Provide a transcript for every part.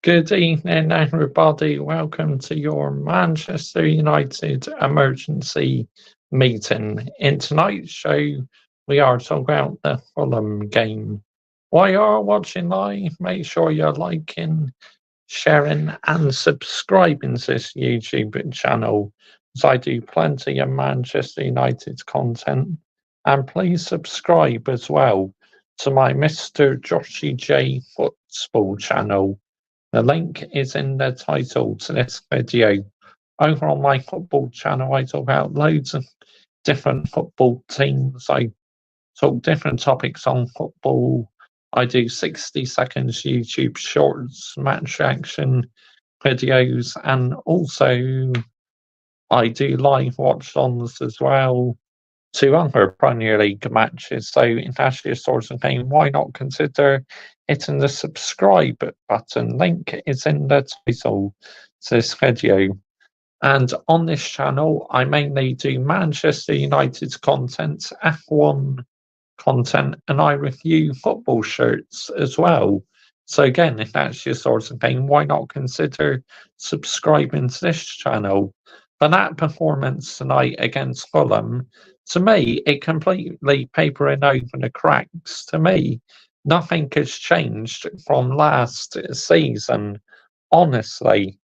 Good evening, everybody. Welcome to your Manchester United emergency meeting. In tonight's show, we are talking about the Fulham game. While you're watching live, make sure you're liking, sharing, and subscribing to this YouTube channel, as I do plenty of Manchester United content. And please subscribe as well to my Mr. Joshy J Football channel. The link is in the title to this video. Over on my football channel, I talk about loads of different football teams. I talk different topics on football. I do 60 seconds YouTube shorts, match reaction videos, and also I do live watch-ons as well to other Premier League matches. So if that's your sort of game, why not consider hitting the subscribe button? Link is in the title to this video. And on this channel, I mainly do Manchester United content, F1 content, and I review football shirts as well. So again, if that's your sort of thing, why not consider subscribing to this channel? For that performance tonight against Fulham, to me, it completely papering over the cracks. To me, nothing has changed from last season, honestly.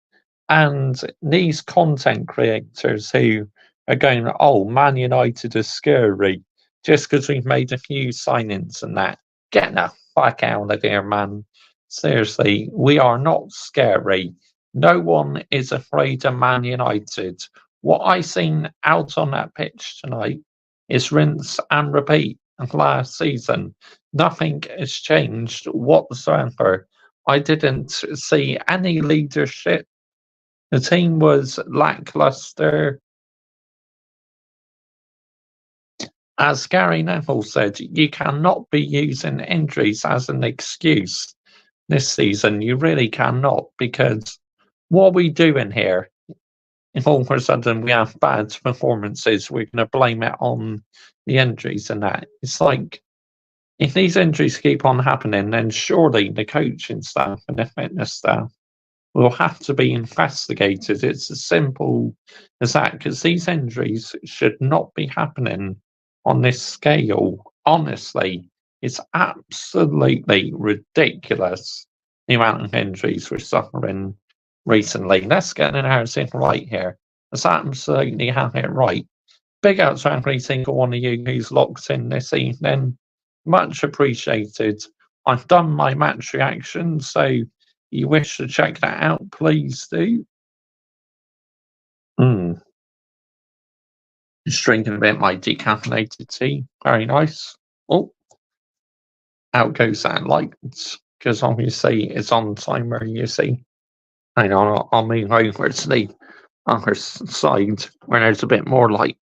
And these content creators who are going, oh, Man United is scary just because we've made a few signings and that. Get the fuck out of here, man. Seriously, we are not scary. No one is afraid of Man United. What I seen out on that pitch tonight is rinse and repeat of last season. Nothing has changed whatsoever. I didn't see any leadership. The team was lacklustre. As Gary Neville said, you cannot be using injuries as an excuse this season. You really cannot, because what are we doing here? If all of a sudden we have bad performances, we're going to blame it on the injuries and that. It's like, if these injuries keep on happening, then surely the coaching staff and the fitness staff will have to be investigated. It's as simple as that, because these injuries should not be happening on this scale. Honestly, it's absolutely ridiculous the amount of injuries we're suffering recently. Let's get an everything right here. Let's absolutely have it right. Big up to every single one of you who's locked in this evening. Much appreciated. I've done my match reaction, so you wish to check that out, please do. Just drinking a bit of my decaffeinated tea. Very nice. Oh, out goes that light, because obviously it's on timer, you see. Hang on, I'll move over to the other side where there's a bit more light.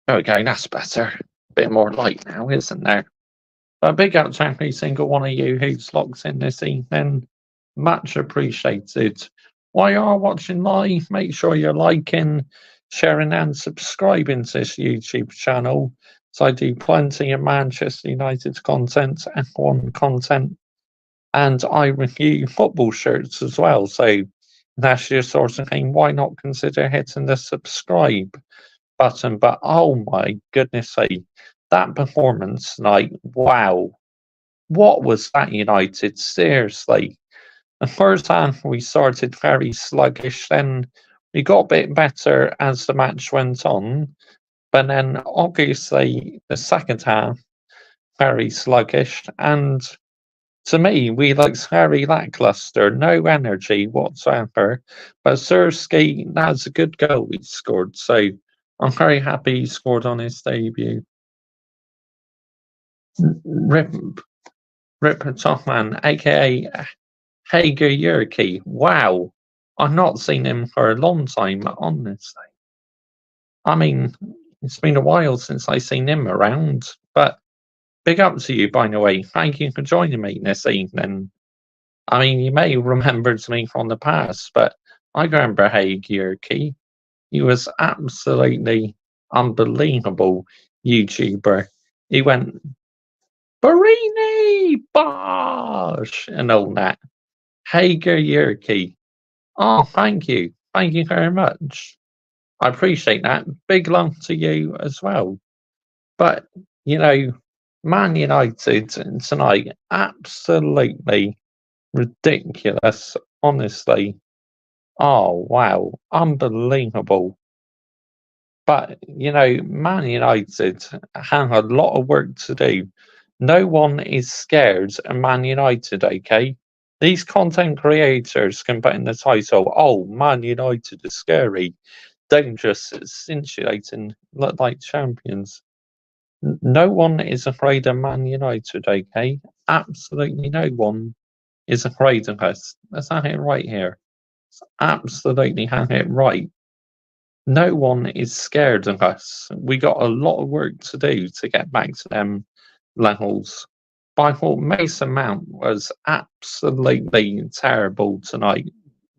Okay, that's better. A bit more light now, isn't there? But big up to every single one of you who's locked in this evening. Much appreciated. While you are watching live, make sure you're liking, sharing, and subscribing to this YouTube channel. So I do plenty of Manchester United content, F1 content, and I review football shirts as well. So that's your sort of thing. Why not consider hitting the subscribe button? But oh my goodness sake, that performance tonight, wow. What was that United? Seriously. The first half we started very sluggish, then we got a bit better as the match went on. But then obviously the second half, very sluggish, and to me, we looked very lackluster, no energy whatsoever. But Sirski, that's a good goal he scored, so I'm very happy he scored on his debut. Rip Toffman, aka Hager Yurki. Wow, I've not seen him for a long time, honestly. I mean, it's been a while since I've seen him around, but big up to you, by the way. Thank you for joining me this evening. I mean, you may remember me from the past, but I remember Hager Yurki. He was absolutely unbelievable YouTuber. He went, Barini, Bosh, and all that. Hager Yerky. Oh, thank you. Thank you very much. I appreciate that. Big love to you as well. But, you know, Man United tonight, absolutely ridiculous, honestly. Oh, wow. Unbelievable. But, Man United have a lot of work to do. No one is scared of Man United, okay? These content creators can put in the title, oh, Man United is scary, dangerous, scintillating, look like champions. No one is afraid of Man United, okay? Absolutely no one is afraid of us. Let's have it right here. Absolutely have it right. No one is scared of us. We got a lot of work to do to get back to them levels. But I thought Mason Mount was absolutely terrible tonight.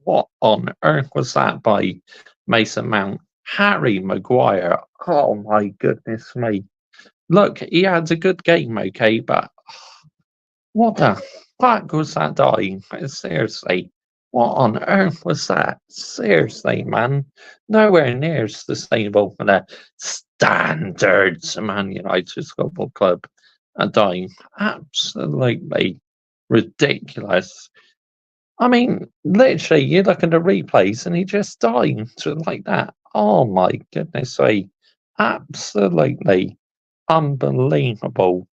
What on earth was that by Mason Mount? Harry Maguire. Oh my goodness me. Look, he had a good game, okay, but what the fuck was that dying? Seriously. What on earth was that? Seriously, man. Nowhere near sustainable for the standards of Man United Football Club are dying. Absolutely ridiculous. I mean, literally, you look at the replays and he just died like that. Oh my goodness me. Absolutely unbelievable.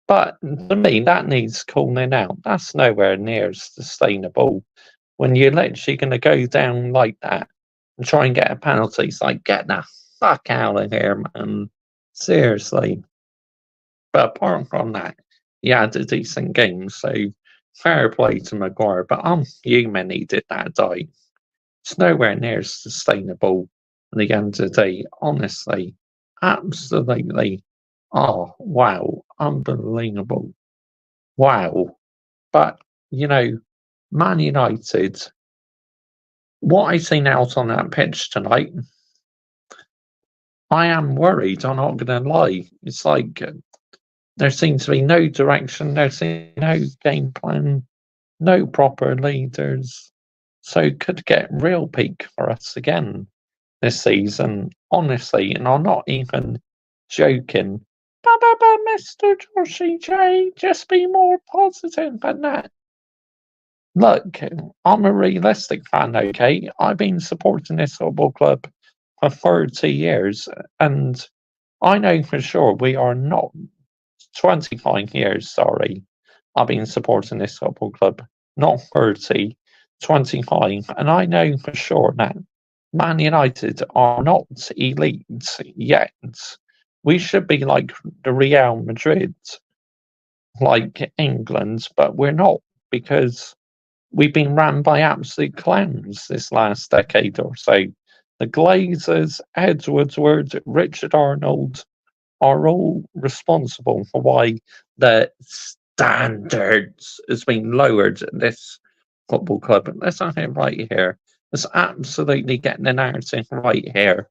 But to me, that needs calling out. That's nowhere near sustainable. When you're literally going to go down like that and try and get a penalty, it's like, get the fuck out of here, man. Seriously. But apart from that, he had a decent game, so fair play to Maguire. But I'm human he did that die. It's nowhere near sustainable at the end of the day. Honestly, absolutely. Oh, wow. Unbelievable. Wow. But, Man United, what I seen out on that pitch tonight, I am worried. I'm not going to lie. It's like there seems to be no direction, there seems no game plan, no proper leaders. So it could get real peak for us again this season, honestly, and I'm not even joking. Mr. Joshy J, just be more positive than that. Look, I'm a realistic fan, okay? I've been supporting this football club for 30 years, and I know for sure we are not 25 years, sorry. I've been supporting this football club, not 30, 25, and I know for sure that Man United are not elite yet. We should be like the Real Madrid, like England, but we're not because we've been run by absolute clowns this last decade or so. The Glazers, Ed Woodward, Richard Arnold are all responsible for why the standards has been lowered at this football club. Let's have it right here. Let's absolutely get the narrative right here.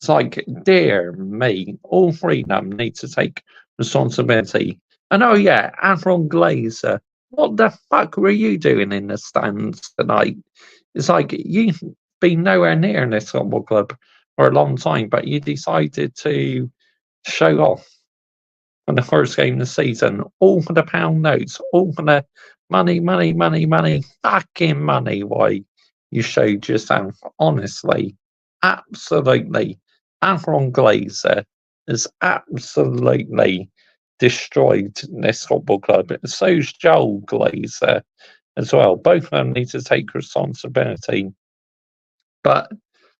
It's like, dear me, all three of them need to take responsibility. And oh yeah, Aaron Glazer, what the fuck were you doing in the stands tonight? It's like you've been nowhere near in this football club for a long time, but you decided to show off on the first game of the season, all for the pound notes, all for the money, money, money, money, fucking money. Why you showed yourself, honestly, absolutely. Aaron Glazer has absolutely destroyed this football club. So's Joel Glazer as well. Both of them need to take responsibility. But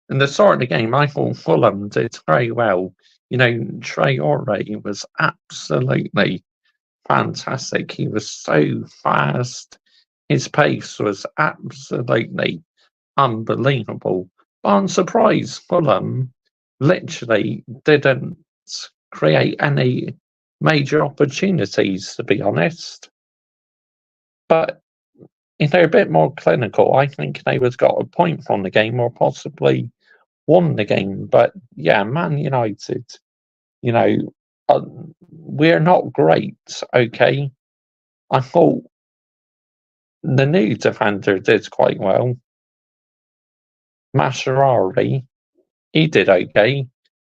in the start of the game, I thought Fulham did very well. Traore was absolutely fantastic. He was so fast. His pace was absolutely unbelievable. But I'm surprised Fulham literally didn't create any major opportunities, to be honest. But if they're a bit more clinical, I think they would have got a point from the game or possibly won the game. But yeah, Man United, you know, uh, we're not great, okay? I thought the new defender did quite well. Mascherari, he did okay.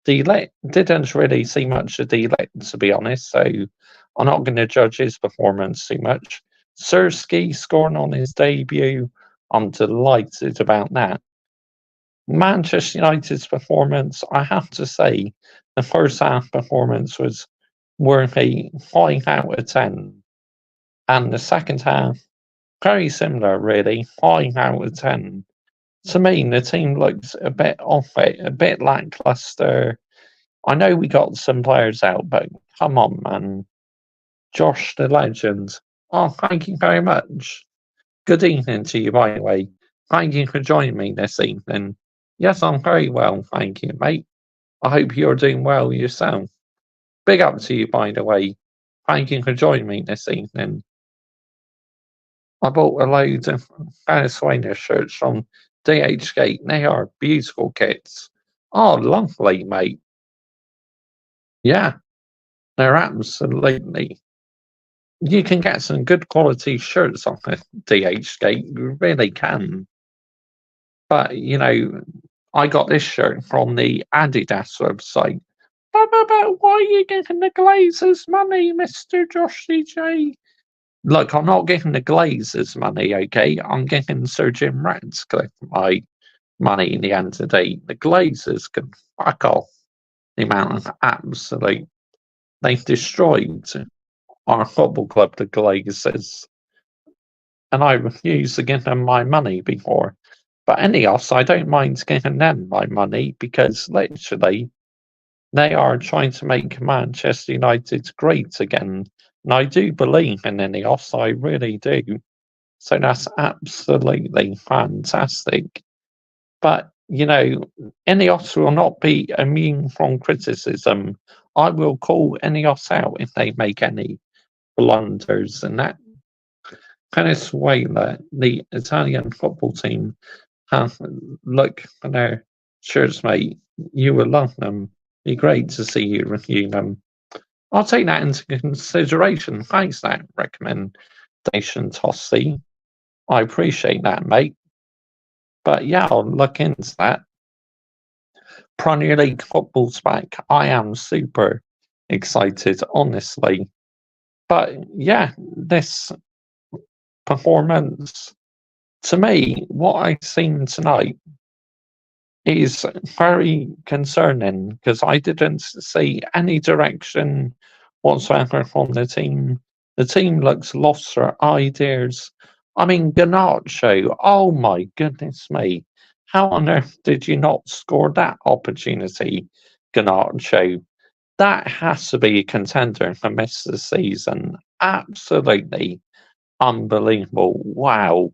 Delect didn't really see much of Delect, to be honest, so I'm not going to judge his performance too much. Sirski scoring on his debut, I'm delighted about that. Manchester United's performance, I have to say, the first half performance was worth a 5 out of 10. And the second half, very similar, really, 5 out of 10. To me, the team looks a bit off it, a bit lacklustre. I know we got some players out, but come on, man. Josh the legend. Oh, thank you very much. Good evening to you, by the way. Thank you for joining me this evening. Yes, I'm very well, thank you, mate. I hope you're doing well yourself. Big up to you, by the way. Thank you for joining me this evening. I bought a load of Venezuela shirts from DHgate. They are beautiful kits. Oh, lovely, mate. Yeah, they're absolutely. You can get some good quality shirts off of DHgate. You really can. But, I got this shirt from the Adidas website. But why are you giving the Glazers money, Mr. Josh CJ? Look, I'm not giving the Glazers money, okay? I'm giving Sir Jim Ratcliffe my money in the end of the day. The Glazers can fuck off. The amount of absolute they've destroyed our football club, the Glazers. And I refused to give them my money before. But Ineos, I don't mind giving them my money because literally they are trying to make Manchester United great again. And I do believe in Ineos, I really do. So that's absolutely fantastic. But, Ineos will not be immune from criticism. I will call Ineos out if they make any blunders. And that Venezuela, the Italian football team, have look for their shirts, mate. You will love them. Be great to see you review them. I'll take that into consideration. Thanks, that recommendation, Tossie. I appreciate that, mate. But yeah, I'll look into that. Premier League football's back. I am super excited, honestly. But yeah, this performance, to me, what I've seen tonight is very concerning because I didn't see any direction whatsoever from the team. The team looks lost for ideas. I mean, Garnacho, oh my goodness me. How on earth did you not score that opportunity, Garnacho? That has to be a contender for Miss the season. Absolutely unbelievable. Wow.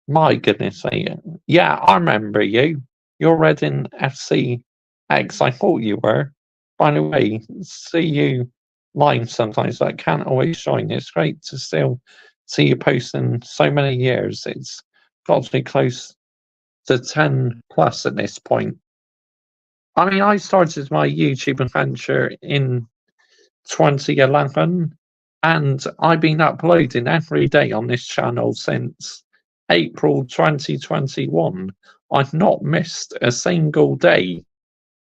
My goodness me. Yeah, I remember you. You're Reading FC X. I thought you were. By the way, see you live sometimes. I can't always join. It's great to still see you posting so many years. It's got to be close to 10 plus at this point. I mean, I started my YouTube adventure in 2011, and I've been uploading every day on this channel since April 2021. I've not missed a single day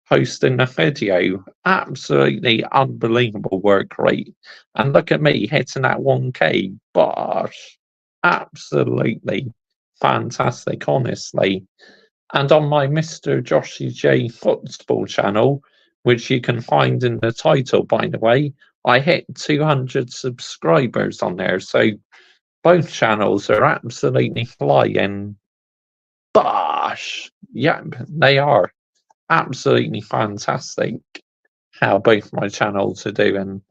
posting a video. Absolutely unbelievable work rate. And look at me hitting that 1K. Bosh. Absolutely fantastic, honestly. And on my Mr. Joshy J Football channel, which you can find in the title, by the way, I hit 200 subscribers on there. So both channels are absolutely flying. Bosh! Yep, they are absolutely fantastic how both my channels are doing.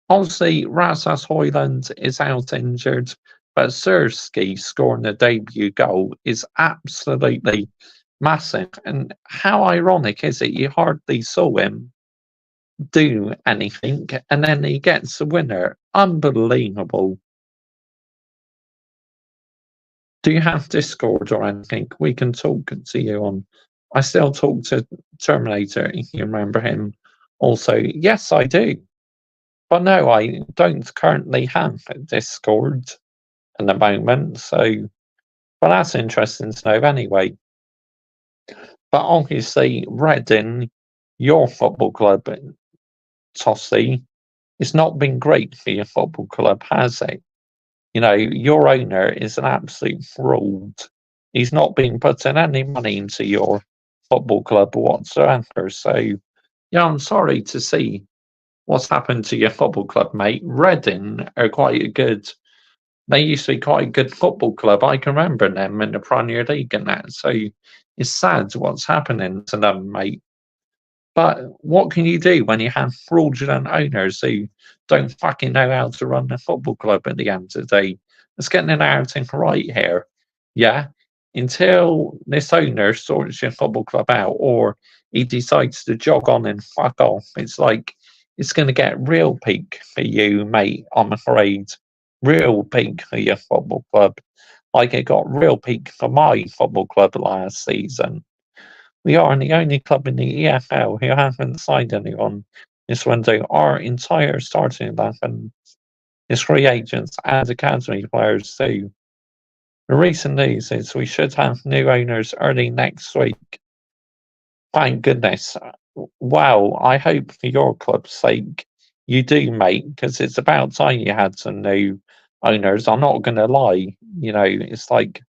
Obviously, Rasmus Højlund is out injured, but Sirski scoring a debut goal is absolutely massive. And how ironic is it? You hardly saw him do anything, and then he gets the winner. Unbelievable. Do you have Discord or anything? We can talk to you on I still talk to Terminator. You remember him? Also, yes, I do. But no, I don't currently have a Discord at the moment. So, but that's interesting to know anyway. But obviously, Reading, your football club, Tossie, it's not been great for your football club, has it? You know, your owner is an absolute fraud. He's not been putting any money into your football club whatsoever. So, yeah, I'm sorry to see what's happened to your football club, mate. Reading are quite a good. They used to be quite a good football club. I can remember them in the Premier League and that. So it's sad what's happening to them, mate. But what can you do when you have fraudulent owners who don't fucking know how to run a football club at the end of the day? Let's get an outing right here. Yeah? Until this owner sorts your football club out or he decides to jog on and fuck off, it's like it's going to get real peak for you, mate, I'm afraid. Real peak for your football club. Like it got real peak for my football club last season. We are the only club in the EFL who haven't signed anyone this window. Our entire starting 11 is free agents and academy players too. The recent news is we should have new owners early next week. Thank goodness. Well, I hope for your club's sake you do, mate, because it's about time you had some new owners. I'm not going to lie. You know, it's like,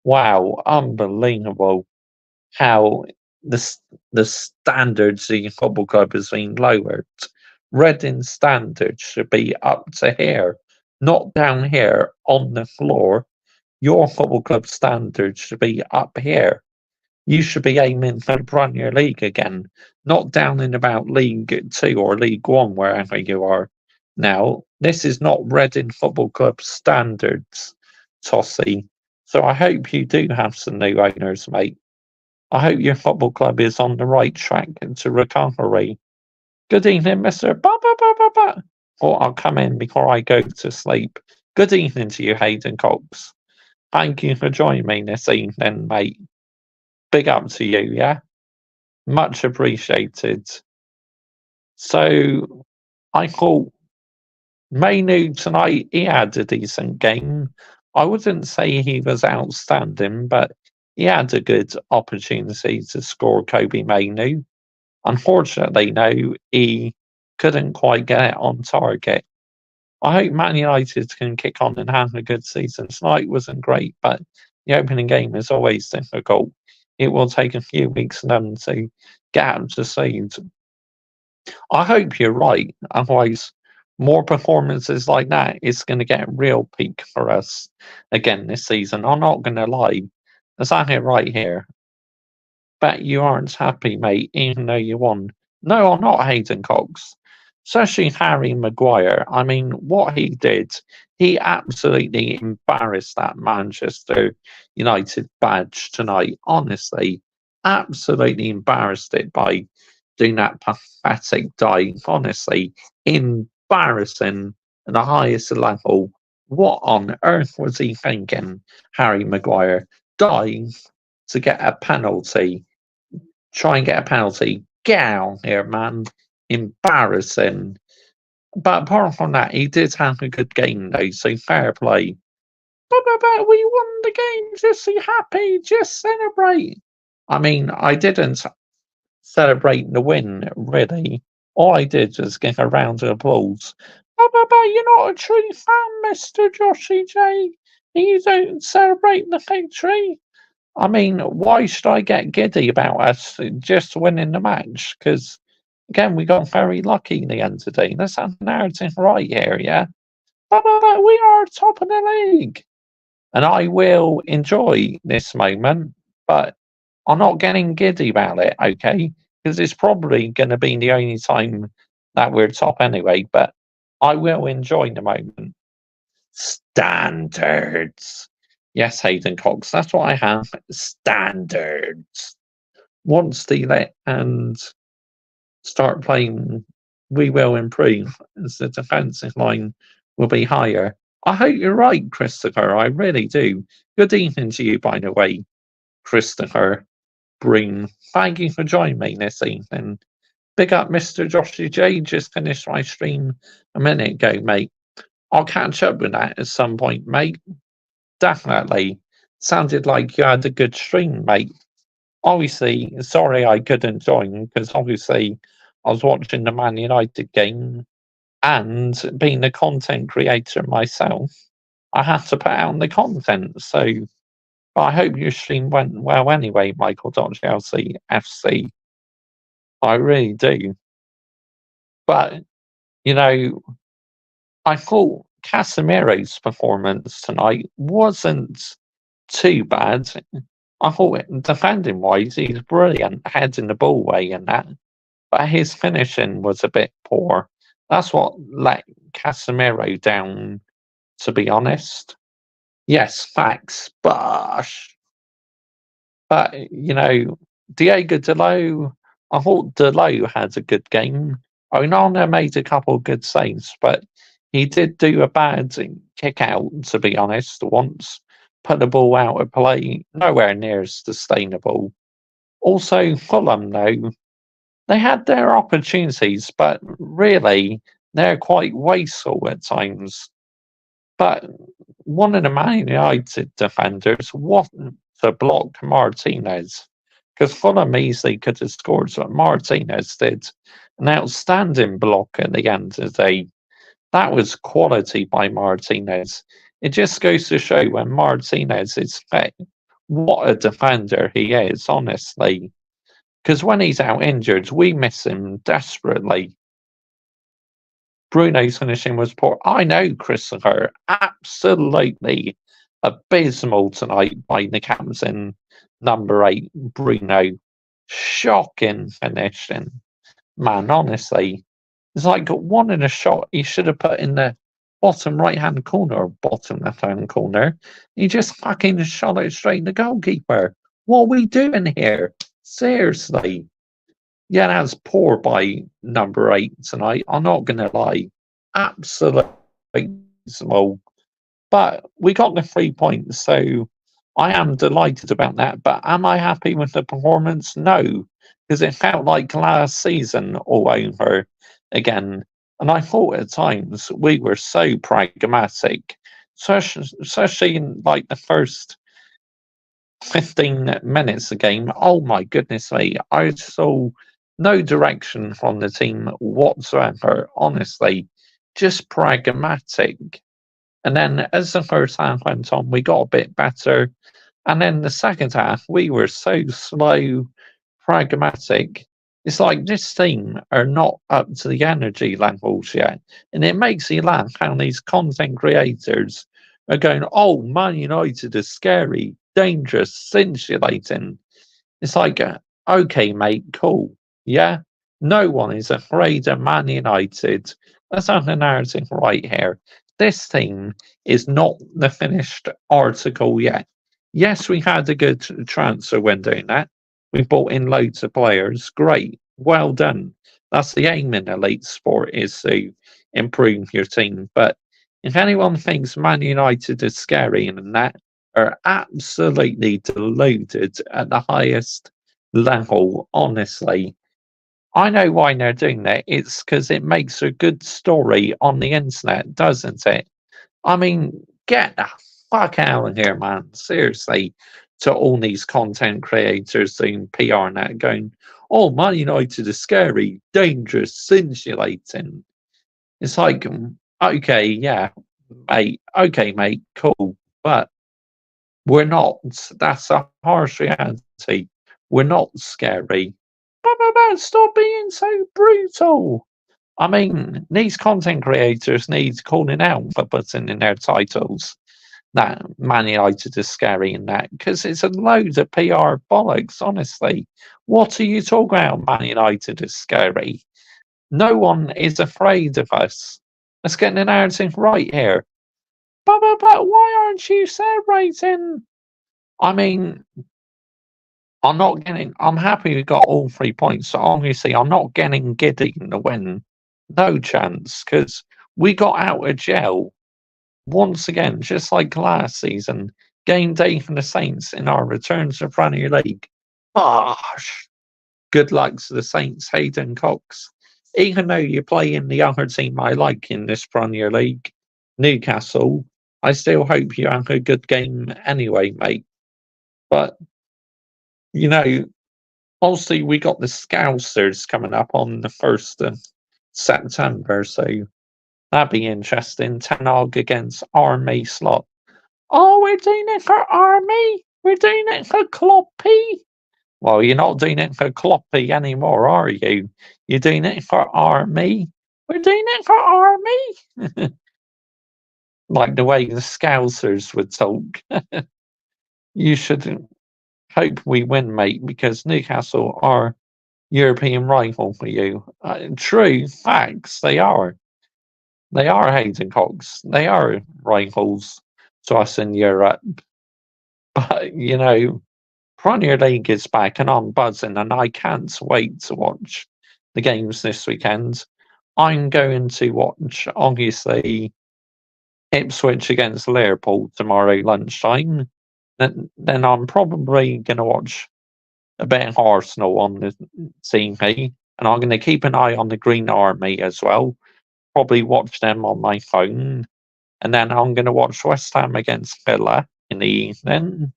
wow, unbelievable how the standards of your football club has been lowered. Reading standards should be up to here, not down here on the floor. Your football club standards should be up here. You should be aiming for the Premier League again, not down in about League Two or League One, wherever you are now. This is not Reading Football Club standards, Tossie. So I hope you do have some new owners, mate. I hope your football club is on the right track to recovery. Good evening, Mr. Ba ba ba ba ba. Or I'll come in before I go to sleep. Good evening to you, Hayden Cox. Thank you for joining me this evening, mate. Big up to you, yeah? Much appreciated. So I thought Mainu tonight, he had a decent game. I wouldn't say he was outstanding, but he had a good opportunity to score Kobe Mainu. Unfortunately, no, he couldn't quite get it on target. I hope Man United can kick on and have a good season. Tonight wasn't great, but the opening game is always difficult. It will take a few weeks for them to get up to speed. I hope you're right. Otherwise, more performances like that is going to get real peak for us again this season. I'm not going to lie. Is that it right here? Bet you aren't happy, mate, even though you won. No, I'm not Hayden Cox. Especially Harry Maguire. I mean, what he did, he absolutely embarrassed that Manchester United badge tonight. Honestly, absolutely embarrassed it by doing that pathetic dive. Honestly, embarrassing at the highest level. What on earth was he thinking, Harry Maguire? Dive to get a penalty. Try and get a penalty. Get out here, man. Embarrassing. But apart from that, he did have a good game, though, so fair play. But we won the game. Just be happy. Just celebrate. I mean, I didn't celebrate the win, really. All I did was give a round of applause. But you're not a true fan, Mr. Joshy J. You don't celebrate the victory. I mean, why should I get giddy about us just winning the match? Because, again, we got very lucky in the end today. Let's have the narrative right here, yeah? But we are top of the league. And I will enjoy this moment, but I'm not getting giddy about it, okay? Because it's probably going to be the only time that we're top anyway, but I will enjoy the moment. Standards. Yes, Hayden Cox, that's what I have. Standards. Once they let and start playing, we will improve as the defensive line will be higher. I hope you're right, Christopher. I really do. Good evening to you, by the way, Christopher. Breen. Thank you for joining me this evening. Big up Mr. Joshy J, just finished my stream a minute ago, mate. I'll catch up with that at some point, mate. Definitely. Sounded like you had a good stream, mate. Obviously, sorry I couldn't join because obviously I was watching the Man United game and being a content creator myself, I had to put out the content. So, but I hope your stream went well anyway, Michael.Chelsea FC. I really do. But, you know, I thought Casemiro's performance tonight wasn't too bad. I thought defending wise, he's brilliant, heading the ball away and that. But his finishing was a bit poor. That's what let Casemiro down, to be honest. Yes, facts, but Diego Dalot, I thought Dalot had a good game. Onana made a couple of good saves, but he did do a bad kick out, to be honest, once. Put the ball out of play, nowhere near sustainable. Also, Fulham, though, they had their opportunities, but really, they're quite wasteful at times. But one of the Man United defenders wasn't to block Martinez, because Fulham easily could have scored, but Martinez did an outstanding block at the end of the day. That was quality by Martinez. It just goes to show when Martinez is fit, what a defender he is, honestly. Because when he's out injured, we miss him desperately. Bruno's finishing was poor. I know, Christopher, absolutely abysmal tonight by the captain, number 8, Bruno. Shocking finishing. Man, honestly. It's like one in a shot he should have put in the bottom right-hand corner or bottom left-hand corner. He just fucking shot it straight in the goalkeeper. What are we doing here? Seriously. Yeah, that's poor by number 8 tonight. I'm not going to lie. Absolutely small. But we got the 3 points, so I am delighted about that. But am I happy with the performance? No, because it felt like last season all over again. And I thought at times we were so pragmatic, especially in like the first 15 minutes of the game. Oh my goodness me, I saw no direction from the team whatsoever, honestly, just pragmatic. And then as the first half went on, we got a bit better. And then the second half, we were so slow, pragmatic. It's like this team are not up to the energy levels yet. And it makes you laugh how these content creators are going, oh, Man United is scary, dangerous, scintillating. It's like, okay, mate, cool. Yeah? No one is afraid of Man United. Let's have the narrative right here. This team is not the finished article yet. Yes, we had a good transfer when doing that. We brought in loads of players. Great. Well done. That's the aim in elite sport, is to improve your team. But if anyone thinks Man United is scary and that are absolutely deluded at the highest level, honestly. I know why they're doing that. It's because it makes a good story on the internet, doesn't it? I mean, get the fuck out of here, man. Seriously, to all these content creators doing PR and that going, oh, Man United is scary, dangerous, scintillating. It's like, okay, yeah, mate, okay, mate, cool. But we're not. That's a harsh reality. We're not scary. But stop being so brutal. I mean, these content creators need calling out for putting in their titles that Man United is scary and that, because it's a load of PR bollocks, honestly. What are you talking about? Man United is scary. No one is afraid of us. Let's get the narrative right here. But why aren't you celebrating? I mean, I'm happy we got all 3 points. So obviously, I'm not getting giddy in the win. No chance, because we got out of jail once again, just like last season. Game day for the Saints in our return to Premier League. Gosh, good luck to the Saints, Hayden Cox. Even though you play in the other team I like in this Premier League, Newcastle, I still hope you have a good game anyway, mate. But, you know, obviously we got the Scousers coming up on the 1st of September, so that'd be interesting. Ten Hag against Army Slot. Oh, we're doing it for Army. We're doing it for Kloppy. Well, you're not doing it for Kloppy anymore, are you? You're doing it for Army. We're doing it for Army. Like the way the Scousers would talk. You should hope we win, mate, because Newcastle are European rival for you. True facts, they are. They are Hayden Cox. They are rivals to us in Europe. But, Premier League is back and I'm buzzing and I can't wait to watch the games this weekend. I'm going to watch, obviously, Ipswich against Liverpool tomorrow lunchtime. Then I'm probably going to watch a bit of Arsenal on the TV. And I'm going to keep an eye on the Green Army as well. Probably watch them on my phone. And then I'm going to watch West Ham against Villa in the evening.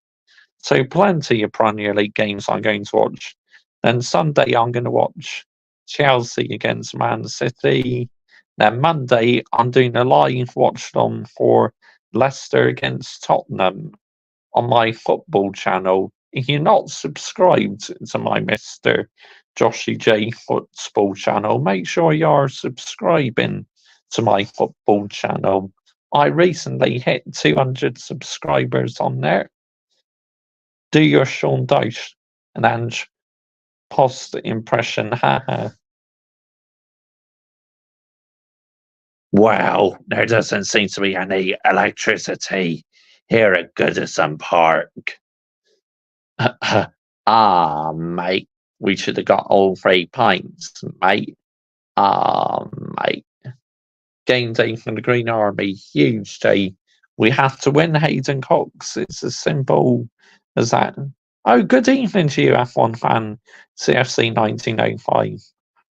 So plenty of Premier League games I'm going to watch. Then Sunday I'm going to watch Chelsea against Man City. Then Monday I'm doing a live watch on for Leicester against Tottenham on my football channel. If you're not subscribed to my Mr. Joshy J football channel, make sure you're subscribing to my football channel. I recently hit 200 subscribers on there. Do your Sean Dyche and Ange Post impression, haha. Well, there doesn't seem to be any electricity here at Goodison Park. Mate, we should have got all 3 pints, mate. Mate. Game day from the Green Army, huge day. We have to win, Hayden Cox. It's as simple as that. Oh, good evening to you, F1 fan, CFC 1905.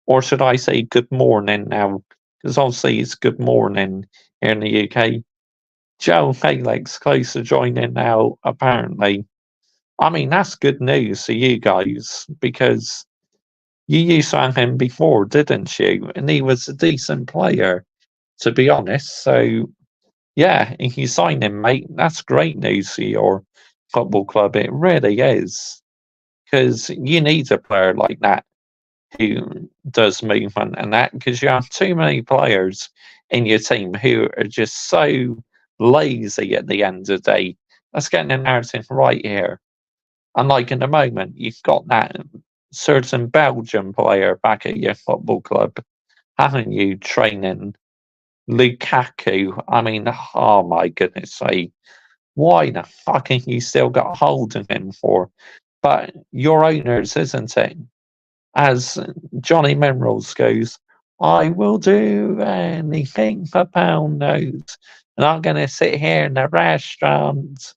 Or should I say good morning now? Because obviously it's good morning here in the UK. Joe Felix close to joining now, apparently. I mean, that's good news for you guys, because you used to have him before, didn't you? And he was a decent player, to be honest. So, yeah, if you sign him, mate, that's great news for your football club. It really is. Because you need a player like that who does movement and that, because you have too many players in your team who are just so lazy at the end of the day. Let's get the narrative right here. And like in the moment, you've got that certain Belgian player back at your football club, haven't you, training Lukaku? I mean, oh my goodness sake. Why the fuck have you still got hold of him for? But your owners, isn't it? As Johnny Minerals goes, I will do anything for pound notes. And I'm going to sit here in the restaurant.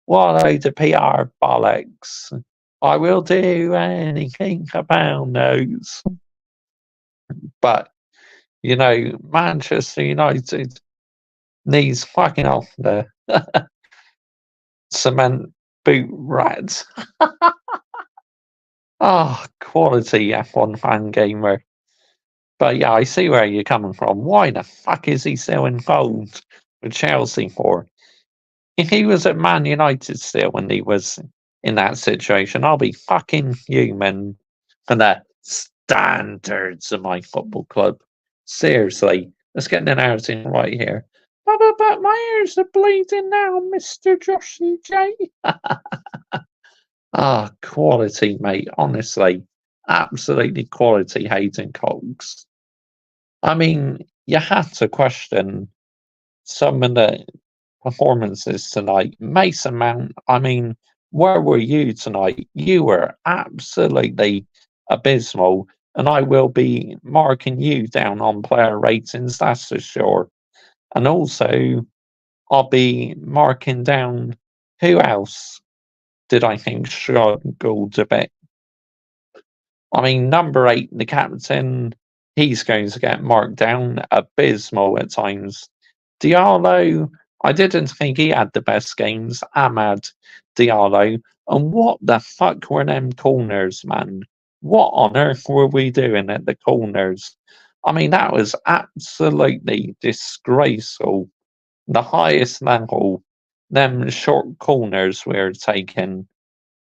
What a the PR bollocks. I will do anything for pound notes. But, Manchester United needs fucking off the cement boot rats. Quality F1 fan gamer. But yeah, I see where you're coming from. Why the fuck is he still involved with Chelsea for? If he was at Man United still when he was in that situation, I'll be fucking human for the standards of my football club. Seriously, let's get the narrative right here. But my ears are bleeding now, Mr. Joshy J. Quality, mate. Honestly, absolutely quality Hayden Cogs. I mean, you have to question some of the performances tonight. Mason Mount, I mean, where were you tonight? You were absolutely abysmal, and I will be marking you down on player ratings, that's for sure. And also, I'll be marking down who else did I think struggled a bit. I mean, number 8, the captain, he's going to get marked down abysmal at times. Diallo, I didn't think he had the best games. Ahmad Diallo. And what the fuck were them corners, man? What on earth were we doing at the corners? I mean, that was absolutely disgraceful. The highest level, them short corners we were taking,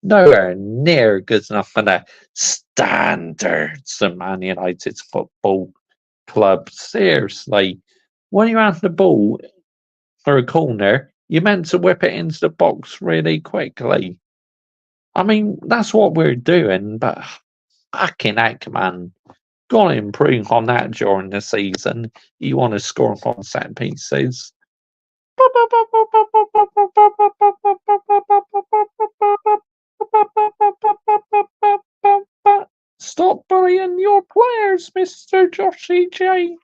nowhere near good enough for the standards of Man United Football Club. Seriously, when you have the ball for a corner, you're meant to whip it into the box really quickly. I mean, that's what we're doing, but fucking heck, man. Gotta improve on that during the season. You want to score on set pieces. Stop bullying your players, Mr. Joshy J.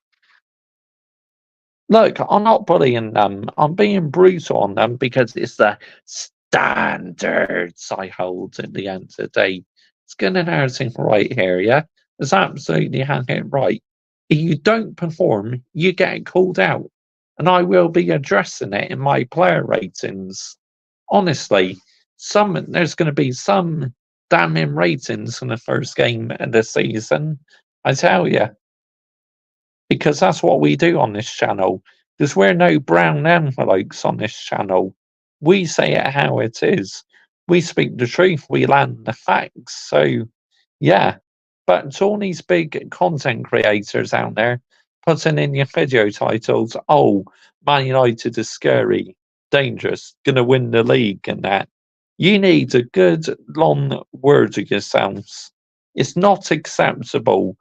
Look, I'm not bullying them. I'm being brutal on them because it's the standards I hold at the end of the day. It's getting everything right here, yeah? It's absolutely having it right. If you don't perform, you get called out. And I will be addressing it in my player ratings. Honestly, there's going to be some damning ratings in the first game of the season. I tell you, because that's what we do on this channel. Because we're no brown envelopes on this channel. We say it how it is. We speak the truth. We land the facts. So, yeah. But to all these big content creators out there putting in your video titles, oh, Man United is scary, dangerous, gonna win the league and that. You need a good long word of yourselves. It's not acceptable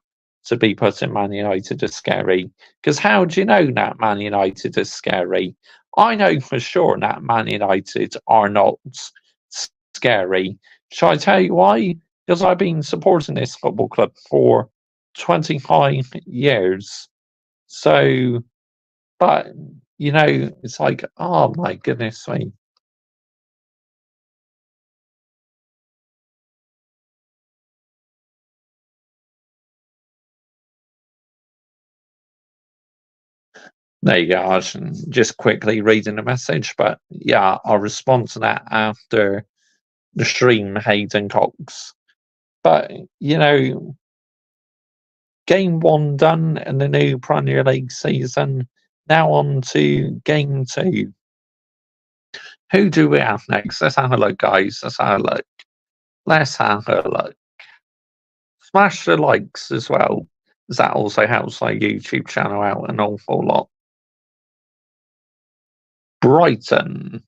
to be putting Man United as scary. Because how do you know that Man United is scary? I know for sure that Man United are not scary. Shall I tell you why? Because I've been supporting this football club for 25 years. So, but, it's like, oh my goodness me. There you go. I was just quickly reading the message, but yeah, I'll respond to that after the stream, Hayden Cox. But, game 1 done in the new Premier League season. Now on to game 2. Who do we have next? Let's have a look, guys. Let's have a look. Let's have a look. Smash the likes as well, as that also helps our YouTube channel out an awful lot. Brighton.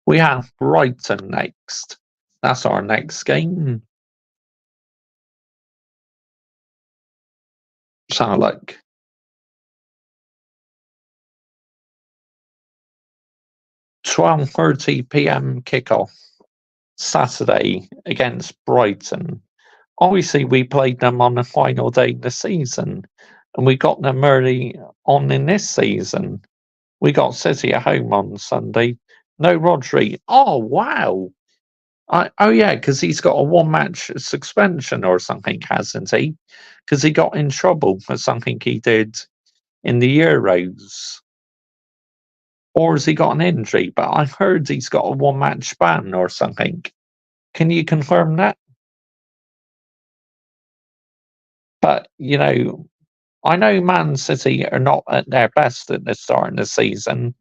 We have Brighton next. That's our next game. Let's have a look. 12:30 p.m. kickoff Saturday against Brighton. Obviously, we played them on the final day of the season, and we got them early on in this season. We got City at home on Sunday. No Rodri. Oh, wow. Oh, yeah, because he's got a one-match suspension or something, hasn't he? Because he got in trouble for something he did in the Euros. Or has he got an injury? But I heard he's got a one-match ban or something. Can you confirm that? But, I know Man City are not at their best at the start of the season,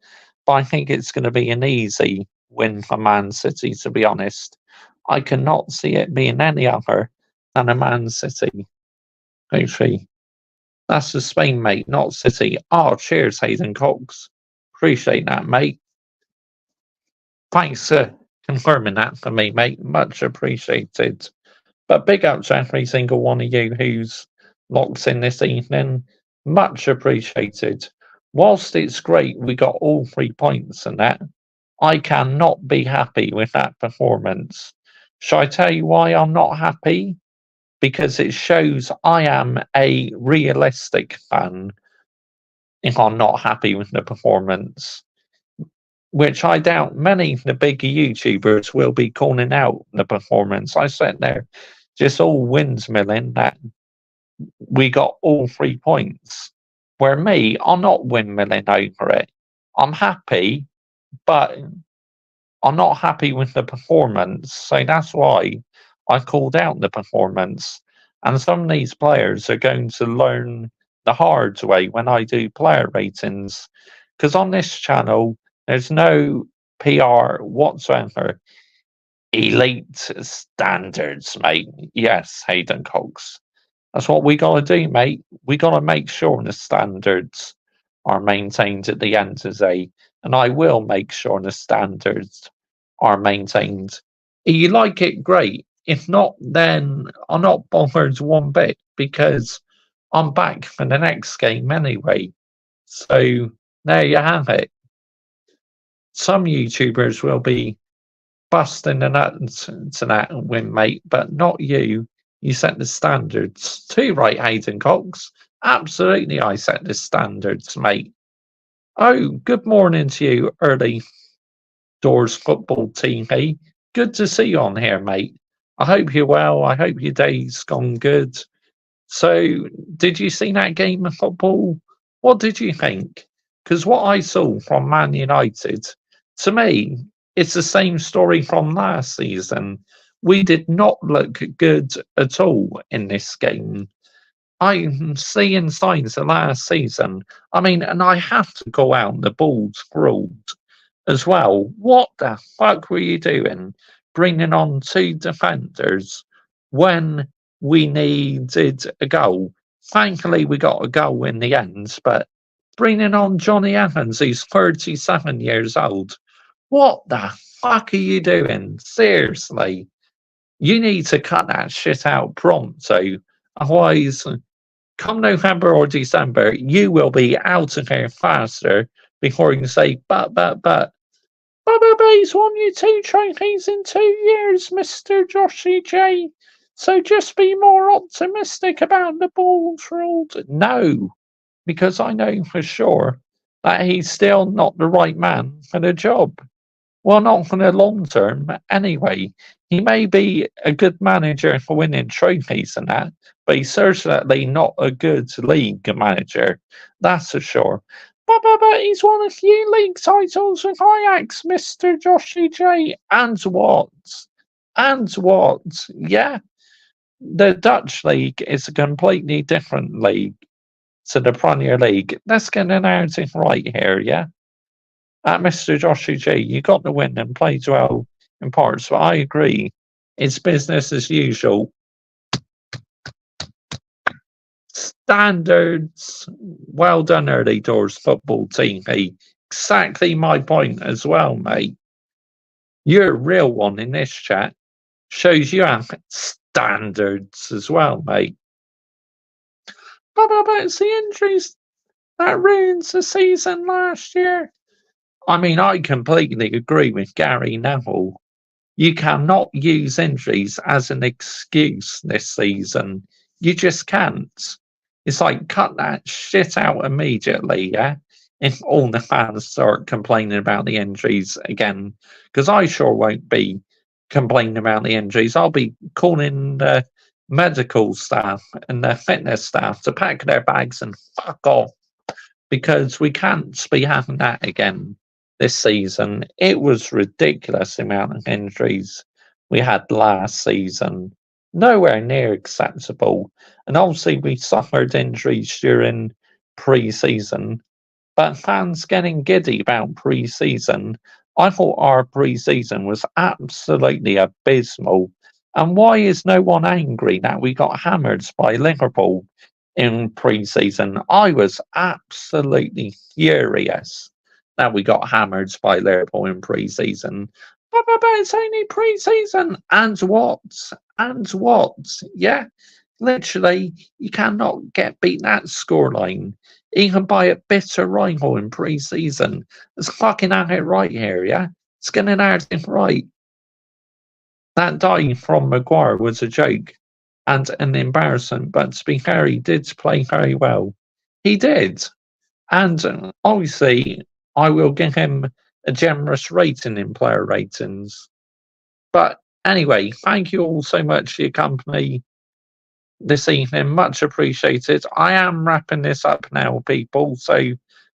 but I think it's going to be an easy win for Man City, to be honest. I cannot see it being any other than a Man City. Actually, that's the Spain, mate, not City. Oh, cheers, Hayden Cox. Appreciate that, mate. Thanks for confirming that for me, mate. Much appreciated. But big up to every single one of you who's locked in this evening. Much appreciated. Whilst it's great we got all 3 points and that, I cannot be happy with that performance. Shall I tell you why I'm not happy? Because it shows I am a realistic fan if I'm not happy with the performance. which I doubt many of the big YouTubers will be calling out the performance. I sat there just all windmilling that we got all 3 points. Where me, I'm not windmilling over it. I'm happy, but I'm not happy with the performance. So that's why I called out the performance. And some of these players are going to learn the hard way when I do player ratings. Because on this channel, there's no PR whatsoever. Elite standards, mate. Yes, Hayden Cox. That's what we got to do, mate. We got to make sure the standards are maintained at the end of the day, and I will make sure the standards are maintained. If you like it, great. If not, then I'm not bothered one bit because I'm back for the next game anyway. So there you have it. Some YouTubers will be busting the nuts to that win, mate, but not you. You set the standards. Too right, Hayden Cox. Absolutely, I set the standards, mate. Oh, good morning to you, early doors football TV. Good to see you on here, mate. I hope you're well. I hope your day's gone good. So, did you see that game of football? What did you think? Because what I saw from Man United, to me, it's the same story from last season. We did not look good at all in this game. I'm seeing signs of last season. I mean, and I have to go out the balls ruled as well. What the fuck were you doing bringing on two defenders when we needed a goal? Thankfully, we got a goal in the end, but bringing on Johnny Evans, who's 37 years old, what the fuck are you doing? Seriously. You need to cut that shit out pronto. Otherwise, come November or December, you will be out of here faster before you can say, but. He's won you 2 trophies in 2 years, Mr. Joshy J. So just be more optimistic about the balls ruled. No, because I know for sure that he's still not the right man for the job. Well, not for the long term, anyway. He may be a good manager for winning trophies and that, but he's certainly not a good league manager. That's for sure. But he's won a few league titles with Ajax, Mr. Joshy J. And what? And what? Yeah. The Dutch league is a completely different league to the Premier League. Let's get the narrative right here, yeah? Mr. Joshy G, you got the win and played well in parts, but I agree. It's business as usual. Standards. Well done, early doors football TV. Exactly my point as well, mate. You're a real one in this chat. Shows you have standards as well, mate. But it's the injuries that ruins the season last year. I mean, I completely agree with Gary Neville. You cannot use injuries as an excuse this season. You just can't. It's like, cut that shit out immediately, yeah? If all the fans start complaining about the injuries again. Because I sure won't be complaining about the injuries. I'll be calling the medical staff and the fitness staff to pack their bags and fuck off. Because we can't be having that again this season. It was ridiculous amount of injuries we had last season. Nowhere near acceptable. And obviously we suffered injuries during pre-season. But fans getting giddy about pre-season. I thought our pre-season was absolutely abysmal. And why is no one angry that we got hammered by Liverpool in pre-season? I was absolutely furious that we got hammered by Liverpool in pre-season. But it's only pre-season. And what? And what? Yeah, literally, you cannot get beat that scoreline, even by a bitter rival in pre-season. It's fucking at it right here, yeah? It's getting at it right. That dive from Maguire was a joke and an embarrassment, but to be fair, he did play very well. He did. And obviously, I will give him a generous rating in player ratings. But anyway, thank you all so much for your company this evening. Much appreciated. I am wrapping this up now, people. So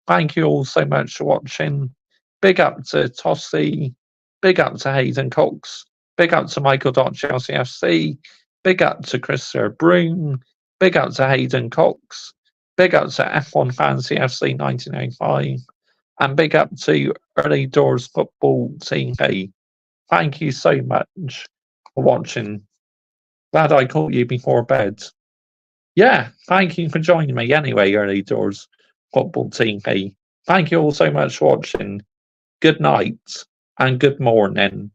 thank you all so much for watching. Big up to Tossie. Big up to Hayden Cox. Big up to Michael.Chelsea FC. Big up to Christopher Broom. Big up to Hayden Cox. Big up to F1 Fantasy FC 1905. And big up to Early Doors Football TV. Thank you so much for watching. Glad I caught you before bed. Yeah, thank you for joining me anyway, Early Doors Football TV. Thank you all so much for watching. Good night and good morning.